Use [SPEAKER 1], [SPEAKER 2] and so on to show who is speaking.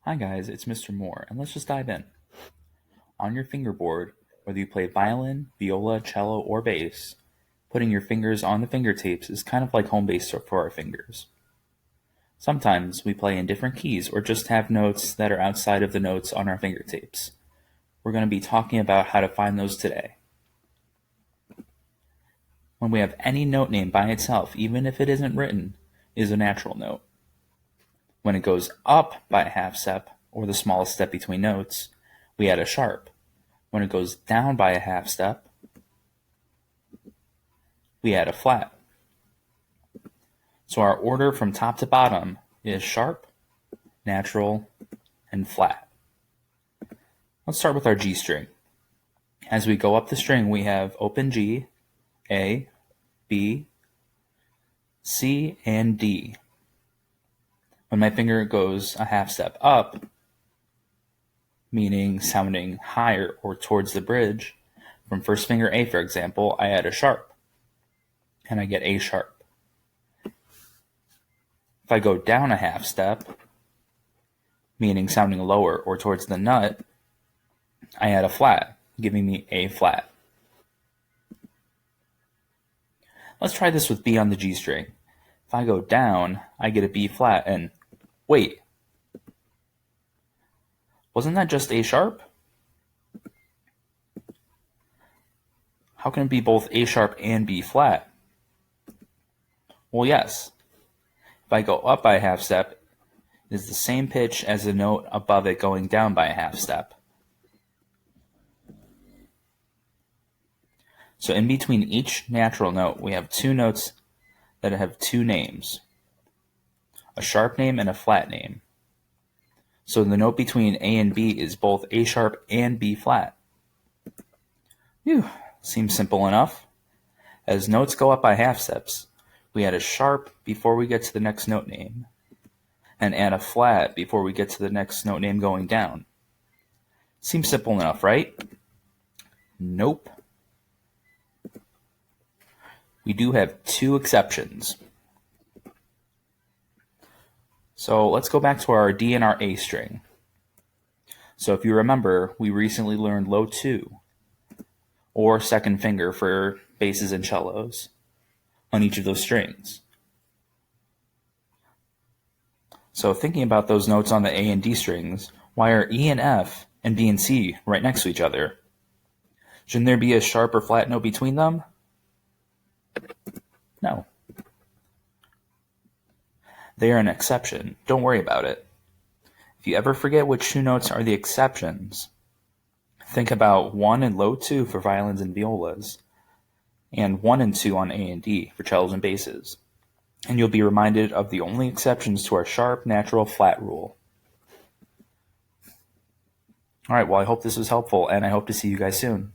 [SPEAKER 1] Hi guys, it's Mr. Moore, and let's just dive in. On your fingerboard, whether you play violin, viola, cello, or bass, putting your fingers on the fingertips is kind of like home base for our fingers. Sometimes we play in different keys or just have notes that are outside of the notes on our fingertips. We're going to be talking about how to find those today. When we have any note name by itself, even if it isn't written, is a natural note. When it goes up by a half step, or the smallest step between notes, we add a sharp. When it goes down by a half step, we add a flat. So our order from top to bottom is sharp, natural, and flat. Let's start with our G string. As we go up the string, we have open G, A, B, C, and D. When my finger goes a half step up, meaning sounding higher or towards the bridge, from first finger A, for example, I add a sharp, and I get A sharp. If I go down a half step, meaning sounding lower or towards the nut, I add a flat, giving me A flat. Let's try this with B on the G string. If I go down, I get a B flat, and wait, wasn't that just A sharp? How can it be both A sharp and B flat? Well, yes. If I go up by a half step, it is the same pitch as the note above it going down by a half step. So in between each natural note, we have two notes that have two names, a sharp name and a flat name. So the note between A and B is both A sharp and B flat. Phew, seems simple enough. As notes go up by half steps, we add a sharp before we get to the next note name, and add a flat before we get to the next note name going down. Seems simple enough, right? Nope. We do have two exceptions. So let's go back to our D and our A string. So if you remember, we recently learned low 2, or second finger for basses and cellos, on each of those strings. So thinking about those notes on the A and D strings, why are E and F and B and C right next to each other? Shouldn't there be a sharp or flat note between them? No. They are an exception. Don't worry about it. If you ever forget which two notes are the exceptions, think about 1 and low 2 for violins and violas, and 1 and 2 on A and D for cellos and basses. And you'll be reminded of the only exceptions to our sharp, natural, flat rule. Alright, well I hope this was helpful, and I hope to see you guys soon.